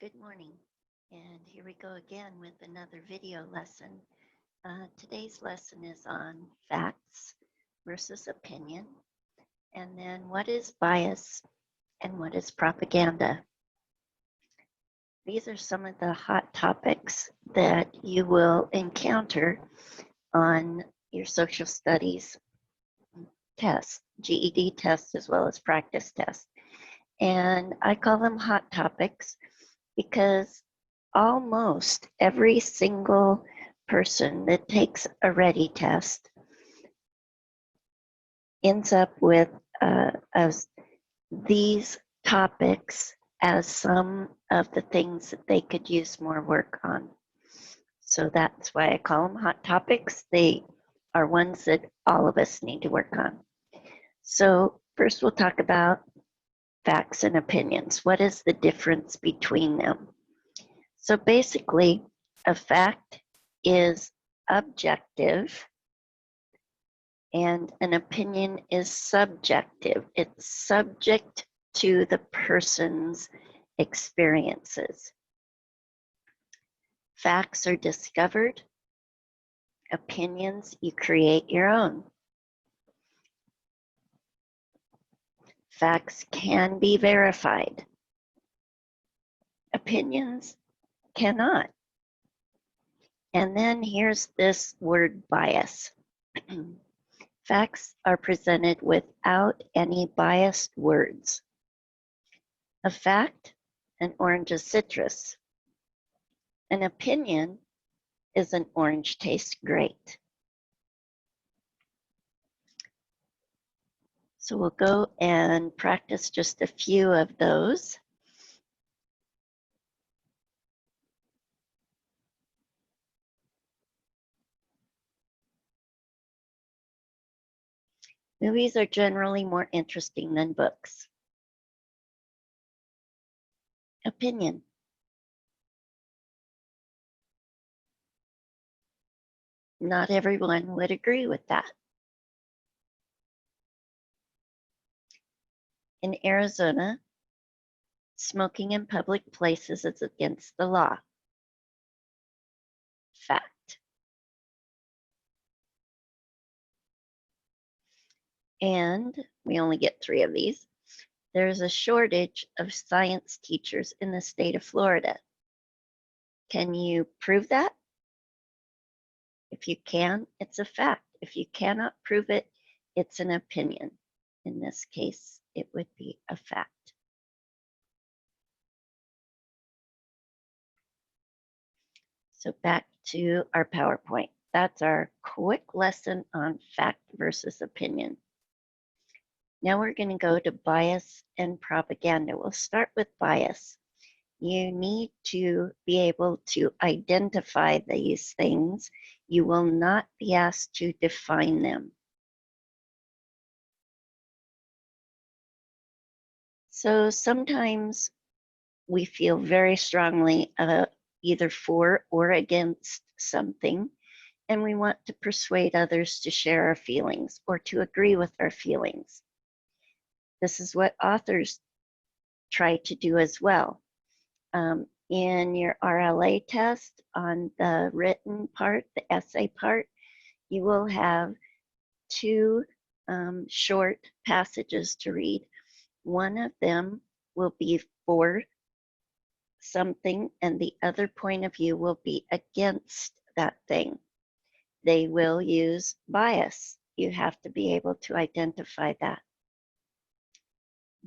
Good morning, and here we go again with another video lesson. Today's lesson is on facts versus opinion, and then what is bias and what is propaganda. These are some of the hot topics that you will encounter on your social studies test, GED test, as well as practice test. And I call them hot topics because almost every single person that takes a ready test ends up with as these topics as some of the things that they could use more work on. So that's why I call them hot topics. They are ones that all of us need to work on. So first we'll talk about facts and opinions. What is the difference between them? So basically, a fact is objective and an opinion is subjective. It's subject to the person's experiences. Facts are discovered. Opinions, you create your own. Facts can be verified. Opinions cannot. And then here's this word bias. Facts are presented without any biased words. A fact, an orange is citrus. An opinion is an orange tastes great. So we'll go and practice just a few of those. Movies are generally more interesting than books. Opinion. Not everyone would agree with that. In Arizona, smoking in public places is against the law. Fact. And we only get 3 of these. There's a shortage of science teachers in the state of Florida. Can you prove that? If you can, it's a fact. If you cannot prove it, it's an opinion. In this case, it would be a fact. So back to our PowerPoint. That's our quick lesson on fact versus opinion. Now we're going to go to bias and propaganda. We'll start with bias. You need to be able to identify these things. You will not be asked to define them. So sometimes we feel very strongly either for or against something, and we want to persuade others to share our feelings or to agree with our feelings. This is what authors try to do as well. In your RLA test on the written part, the essay part, you will have 2 short passages to read. One of them will be for something and the other point of view will be against that thing. They will use bias. You have to be able to identify that.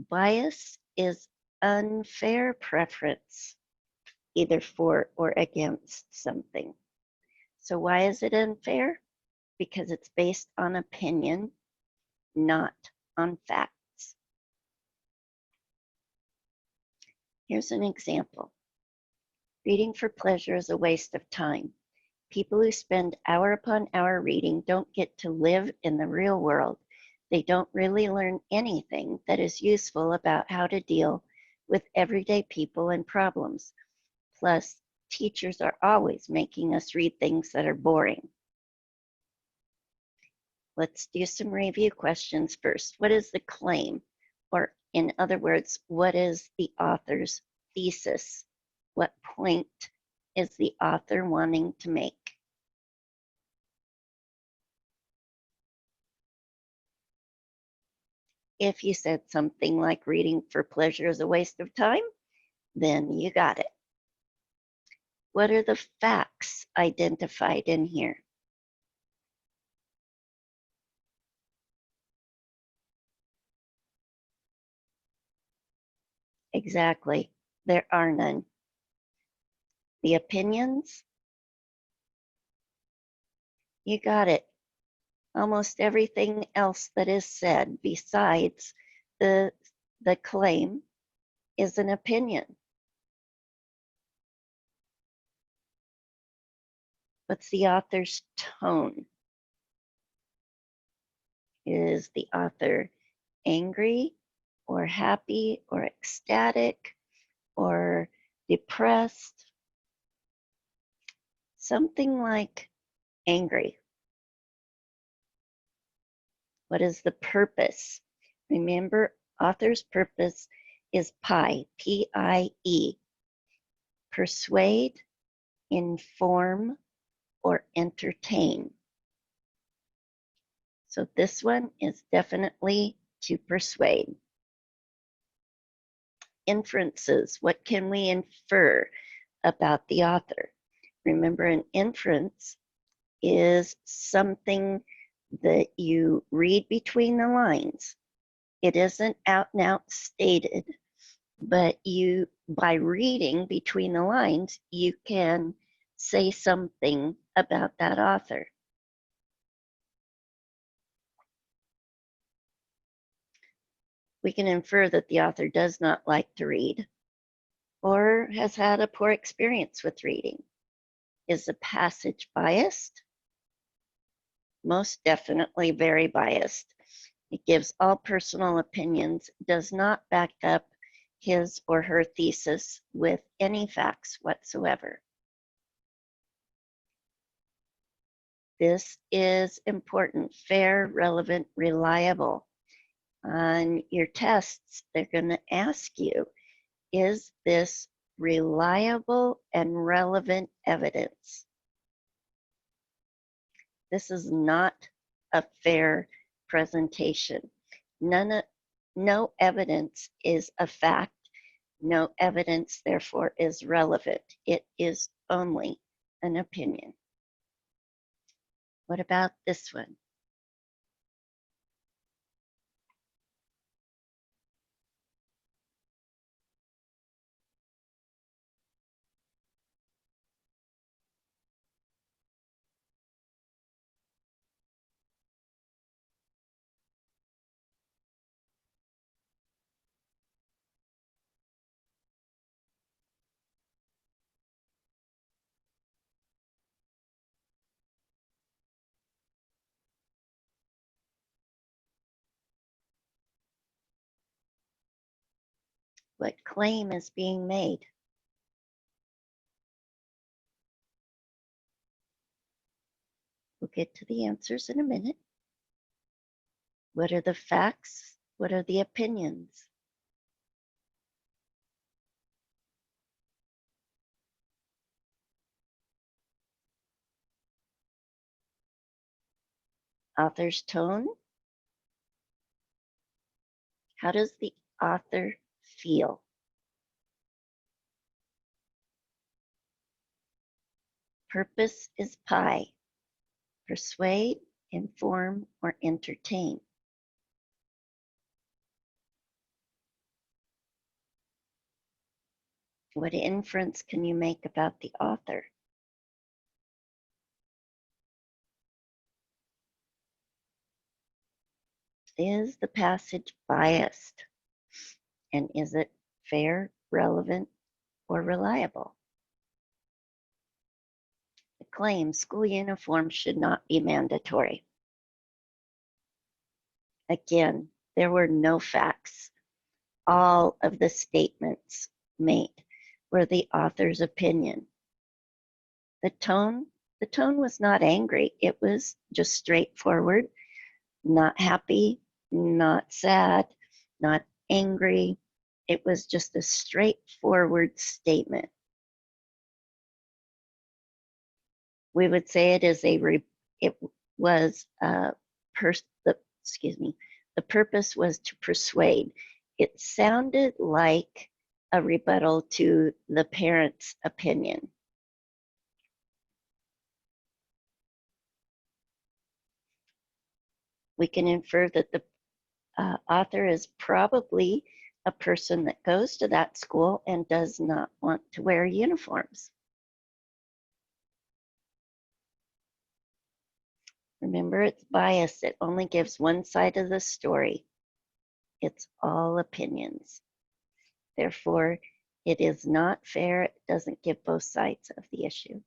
Bias is unfair preference, either for or against something. So why is it unfair? Because it's based on opinion, not on facts. Here's an example. Reading for pleasure is a waste of time. People who spend hour upon hour reading don't get to live in the real world. They don't really learn anything that is useful about how to deal with everyday people and problems. Plus, teachers are always making us read things that are boring. Let's do some review questions first. What is the claim? Or in other words, what is the author's thesis? What point is the author wanting to make? If you said something like reading for pleasure is a waste of time, then you got it. What are the facts identified in here? Exactly. There are none. The opinions? You got it. Almost everything else that is said besides the claim is an opinion. What's the author's tone? Is the author angry or happy or ecstatic or depressed? Something like angry. What is the purpose? Remember, author's purpose is PIE, P-I-E. Persuade, inform, or entertain. So this one is definitely to persuade. Inferences. What can we infer about the author? Remember, an inference is something that you read between the lines. It isn't out and out stated, but you, by reading between the lines, you can say something about that author. We can infer that the author does not like to read or has had a poor experience with reading. Is the passage biased? Most definitely very biased. It gives all personal opinions, does not back up his or her thesis with any facts whatsoever. This is important: fair, relevant, reliable. On your tests, they're going to ask you, is this reliable and relevant evidence? This is not a fair presentation. No evidence is a fact. No evidence, therefore, is relevant. It is only an opinion. What about this one? What claim is being made? We'll get to the answers in a minute. What are the facts? What are the opinions? Author's tone? How does the author feel? Purpose is PIE. Persuade, inform, or entertain. What inference can you make about the author? Is the passage biased? And is it fair, relevant, or reliable? The claim, school uniforms should not be mandatory. Again, there were no facts. All of the statements made were the author's opinion. The tone was not angry. It was just straightforward, not happy, not sad, not angry. It was just a straightforward statement. We would say it is it was the purpose was to persuade. It sounded like a rebuttal to the parent's opinion. We can infer that the author is probably a person that goes to that school and does not want to wear uniforms. Remember, it's bias. It only gives one side of the story. It's all opinions. Therefore, it is not fair. It doesn't give both sides of the issue.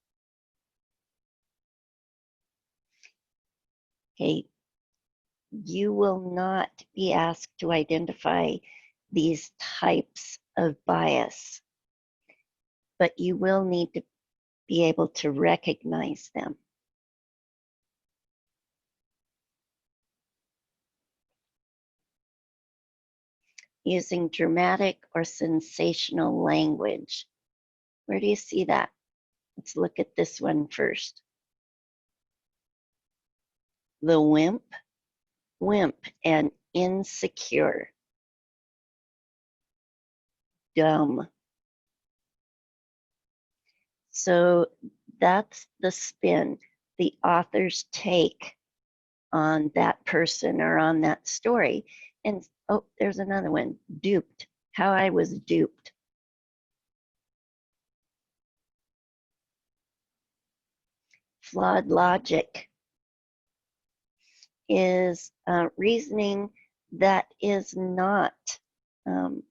Okay, you will not be asked to identify these types of bias, but you will need to be able to recognize them. Using dramatic or sensational language. Where do you see that? Let's look at this one first. The wimp and insecure. Dumb. So that's the spin, the author's take on that person or on that story. And oh, there's another one, duped, how I was duped. Flawed logic is reasoning that is not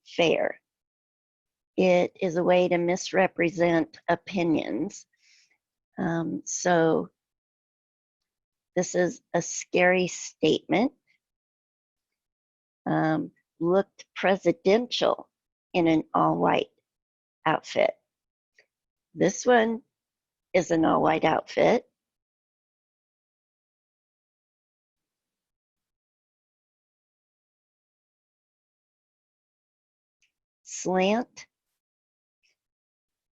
fair. It is a way to misrepresent opinions. So this is a scary statement. Looked presidential in an all-white outfit. This one is an all-white outfit. Slant.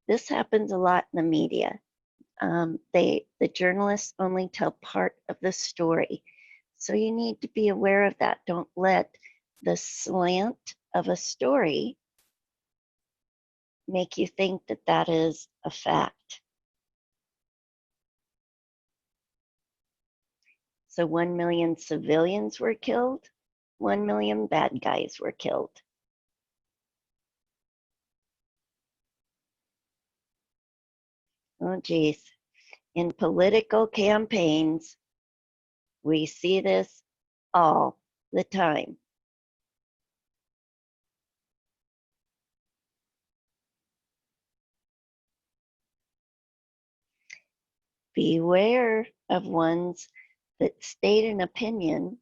This happens a lot in the media. The journalists only tell part of the story. So you need to be aware of that. Don't let the slant of a story make you think that that is a fact. So 1 million civilians were killed, 1 million bad guys were killed. Oh, geez. In political campaigns, we see this all the time. Beware of ones that state an opinion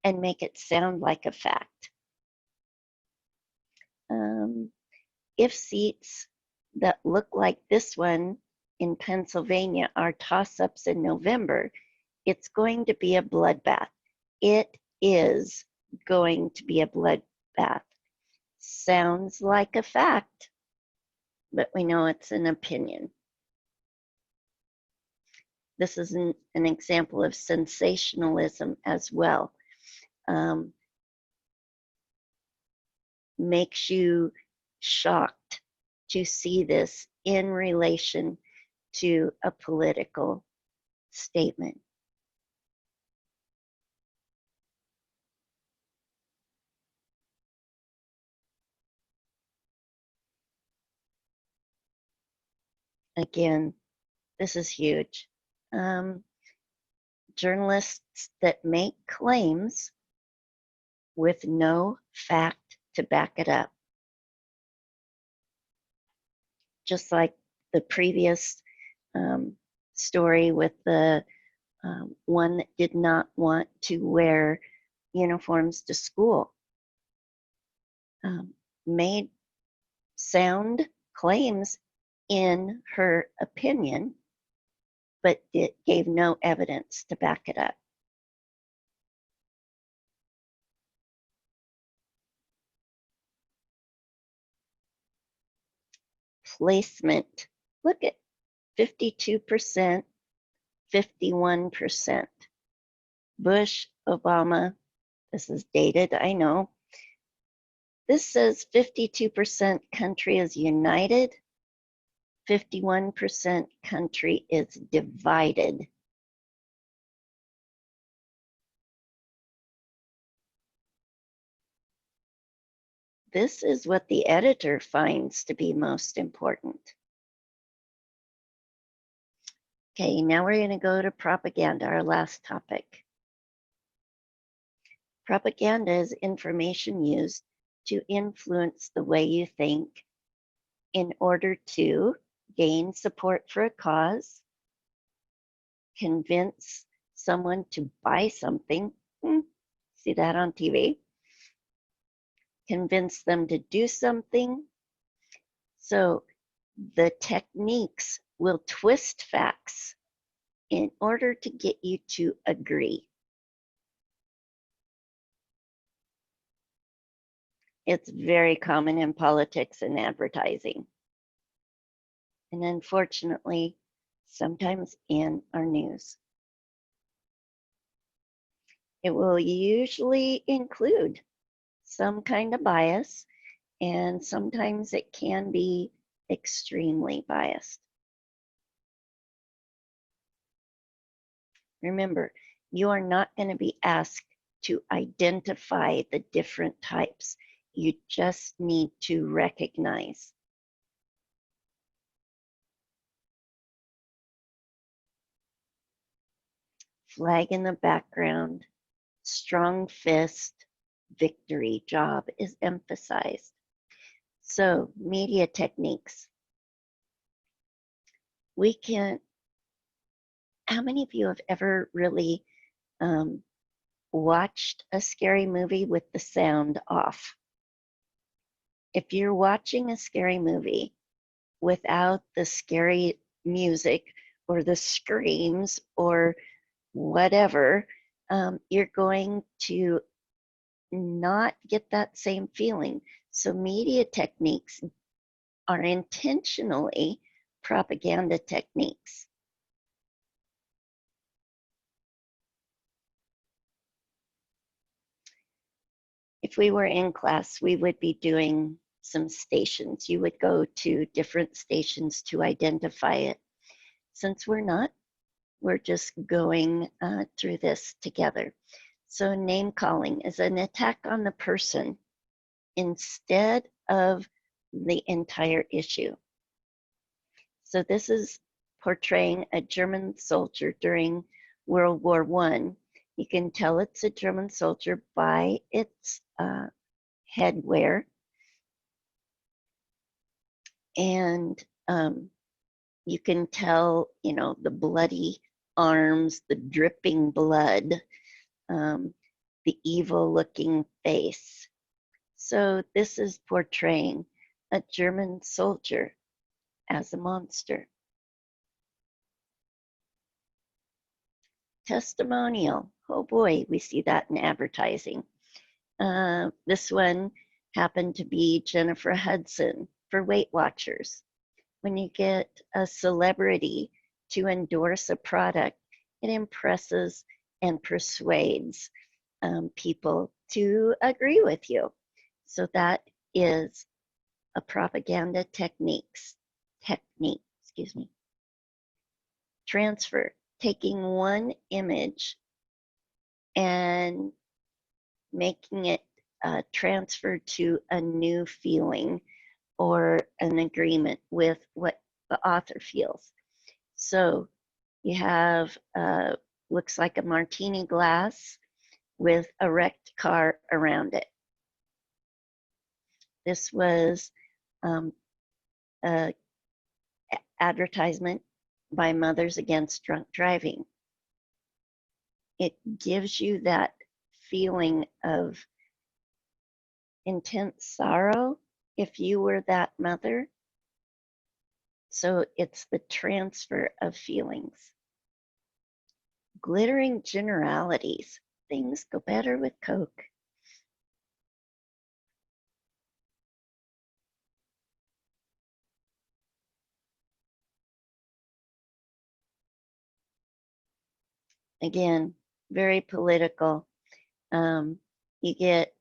and make it sound like a fact. If seats that look like this one in Pennsylvania are toss-ups in November, it's going to be a bloodbath. It is going to be a bloodbath. Sounds like a fact, but we know it's an opinion. This is an example of sensationalism as well. Makes you shocked to see this in relation to a political statement. Again, this is huge. Journalists that make claims with no fact to back it up. Just like the previous story with the one that did not want to wear uniforms to school. Made sound claims in her opinion, but it gave no evidence to back it up. Placement. Look at 52%, 51%. Bush, Obama, this is dated, I know. This says 52% country is united, 51% country is divided. This is what the editor finds to be most important. Okay, now we're going to go to propaganda, our last topic. Propaganda is information used to influence the way you think in order to gain support for a cause, convince someone to buy something, see that on TV, convince them to do something. So the techniques will twist facts in order to get you to agree. It's very common in politics and advertising. And unfortunately, sometimes in our news. It will usually include some kind of bias, and sometimes it can be extremely biased. Remember, you are not going to be asked to identify the different types. You just need to recognize. Flag in the background, strong fist, victory, job is emphasized. So, media techniques. We can, how many of you have ever really watched a scary movie with the sound off? If you're watching a scary movie without the scary music or the screams or whatever, you're going to not get that same feeling. So media techniques are intentionally propaganda techniques. If we were in class, we would be doing some stations. You would go to different stations to identify it. Since we're not, we're just going through this together. So name calling is an attack on the person instead of the entire issue. So this is portraying a German soldier during World War I. You can tell it's a German soldier by its headwear. And you can tell, you know, the bloody arms, the dripping blood, the evil looking face. So this is portraying a German soldier as a monster. Testimonial. Oh boy, we see that in advertising. This one happened to be Jennifer Hudson for Weight Watchers. When you get a celebrity to endorse a product, it impresses and persuades people to agree with you. So that is a propaganda technique. Transfer, taking one image and making it transfer to a new feeling or an agreement with what the author feels. So you have, looks like a martini glass with a wrecked car around it. This was an advertisement by Mothers Against Drunk Driving. It gives you that feeling of intense sorrow if you were that mother. So it's the transfer of feelings. Glittering generalities. Things go better with Coke. Again, very political. You get,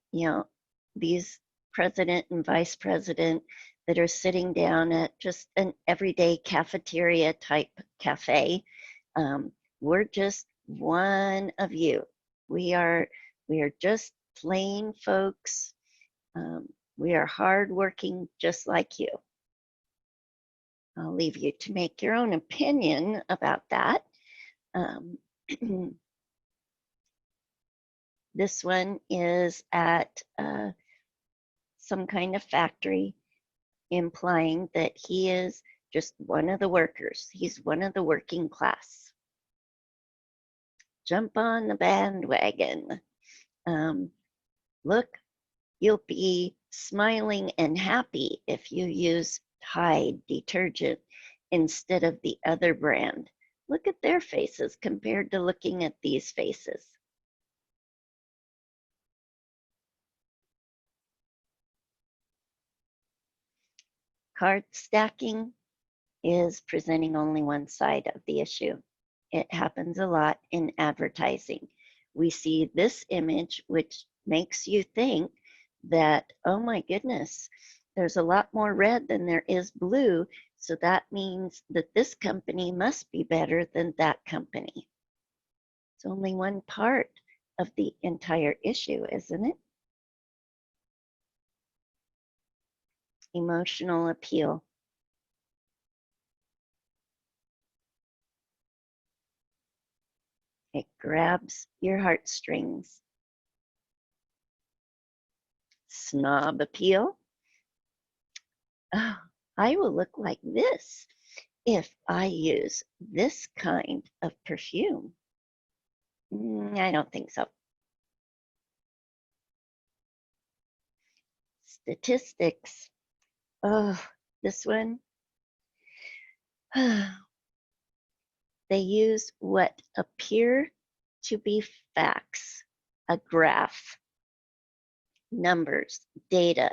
these president and vice president that are sitting down at just an everyday cafeteria type cafe. We're just one of you. We are just plain folks. We are hardworking just like you. I'll leave you to make your own opinion about that. This one is at some kind of factory, implying that he is just one of the workers. He's one of the working class. Jump on the bandwagon. Look, you'll be smiling and happy if you use Tide detergent instead of the other brand. Look at their faces compared to looking at these faces. Card stacking is presenting only one side of the issue. It happens a lot in advertising. We see this image, which makes you think that, oh my goodness, there's a lot more red than there is blue, so that means that this company must be better than that company. It's only one part of the entire issue, isn't it? Emotional appeal. It grabs your heartstrings. Snob appeal. Oh, I will look like this if I use this kind of perfume. I don't think so. Statistics. Oh, this one. They use what appear to be facts, a graph, numbers, data.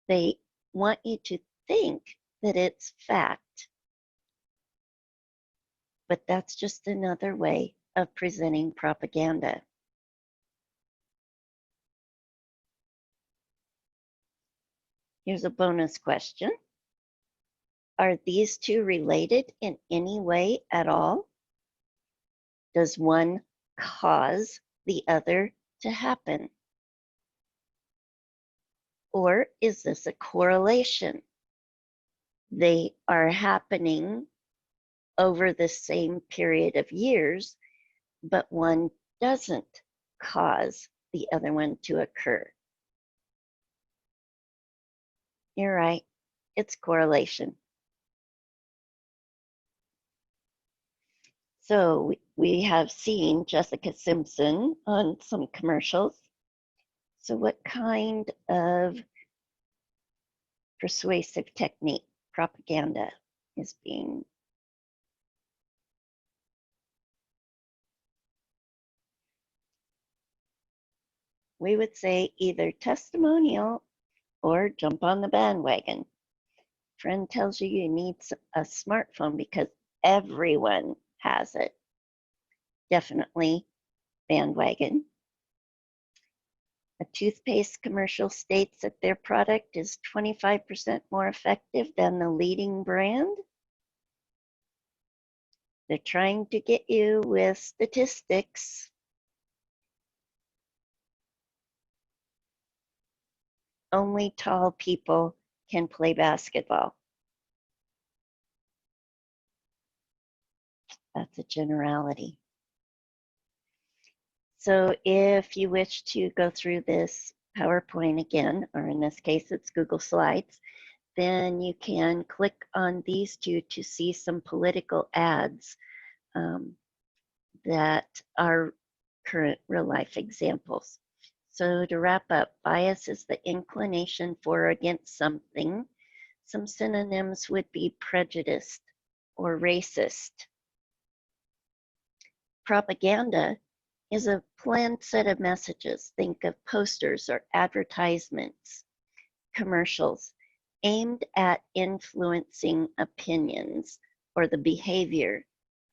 They want you to think that it's fact, but that's just another way of presenting propaganda. Here's a bonus question. Are these two related in any way at all? Does one cause the other to happen? Or is this a correlation? They are happening over the same period of years, but one doesn't cause the other one to occur. You're right, it's correlation. So we have seen Jessica Simpson on some commercials. So what kind of persuasive technique, propaganda, is being? We would say either testimonial or jump on the bandwagon. Friend tells you you need a smartphone because everyone has it. Definitely bandwagon. A toothpaste commercial states that their product is 25% more effective than the leading brand. They're trying to get you with statistics. Only tall people can play basketball. That's a generality. So if you wish to go through this PowerPoint again, or in this case, it's Google Slides, then you can click on these two to see some political ads that are current real life examples. So to wrap up, bias is the inclination for or against something. Some synonyms would be prejudiced or racist. Propaganda is a planned set of messages. Think of posters or advertisements, commercials aimed at influencing opinions or the behavior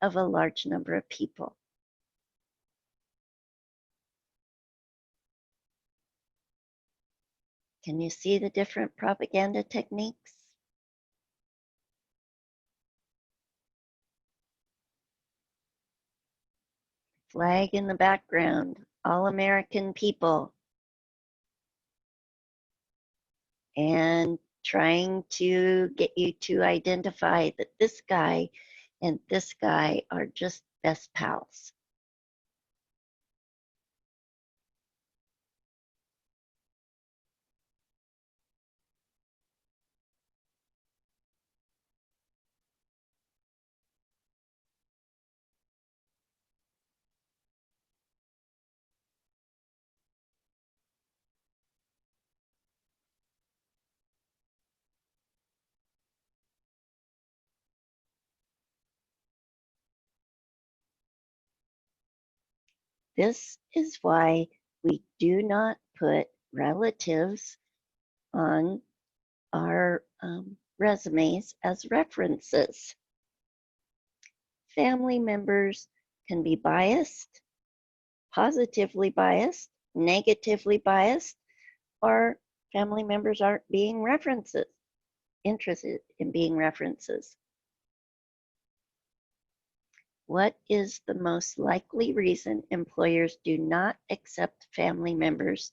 of a large number of people. Can you see the different propaganda techniques? Flag in the background, all American people. And trying to get you to identify that this guy and this guy are just best pals. This is why we do not put relatives on our resumes as references. Family members can be biased, positively biased, negatively biased, or family members aren't being references, interested in being references. What is the most likely reason employers do not accept family members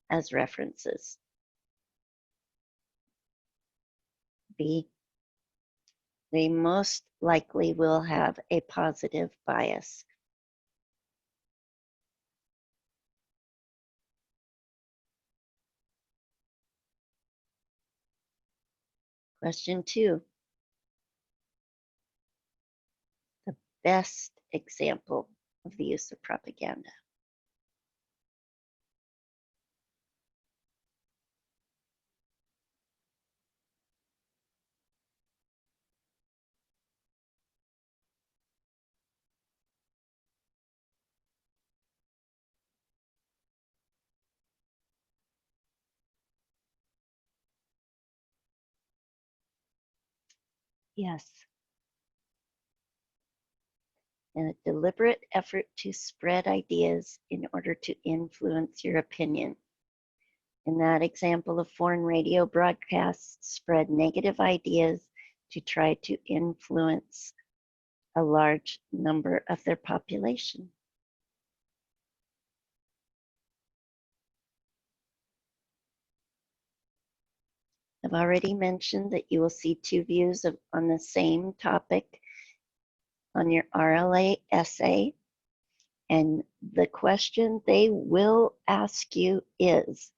as references? B, they most likely will have a positive bias. Question 2, the best example of the use of propaganda. Yes. And a deliberate effort to spread ideas in order to influence your opinion. In that example, of foreign radio broadcasts spread negative ideas to try to influence a large number of their population. I've already mentioned that you will see 2 views on the same topic on your RLA essay. And the question they will ask you is,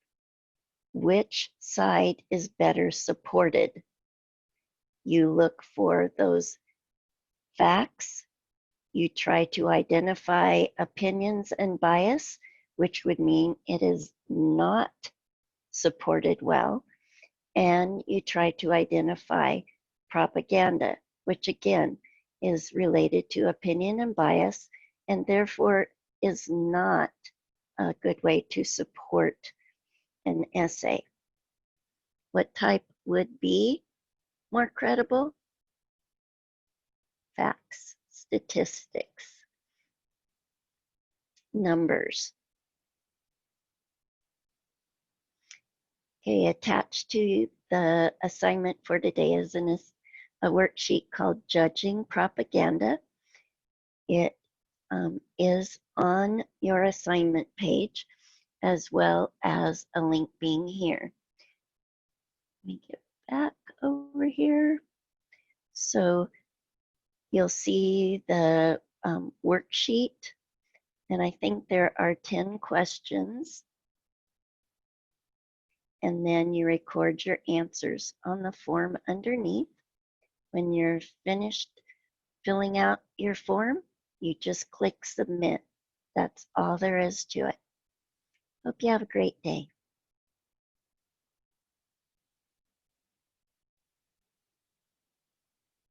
which side is better supported? You look for those facts. You try to identify opinions and bias, which would mean it is not supported well. And you try to identify propaganda, which again is related to opinion and bias, and therefore is not a good way to support an essay. What type would be more credible? Facts, statistics, numbers. Okay, attached to the assignment for today is a worksheet called Judging Propaganda. It is on your assignment page, as well as a link being here. Let me get back over here. So you'll see the worksheet, and I think there are 10 questions. And then you record your answers on the form underneath. When you're finished filling out your form, you just click submit. That's all there is to it. Hope you have a great day.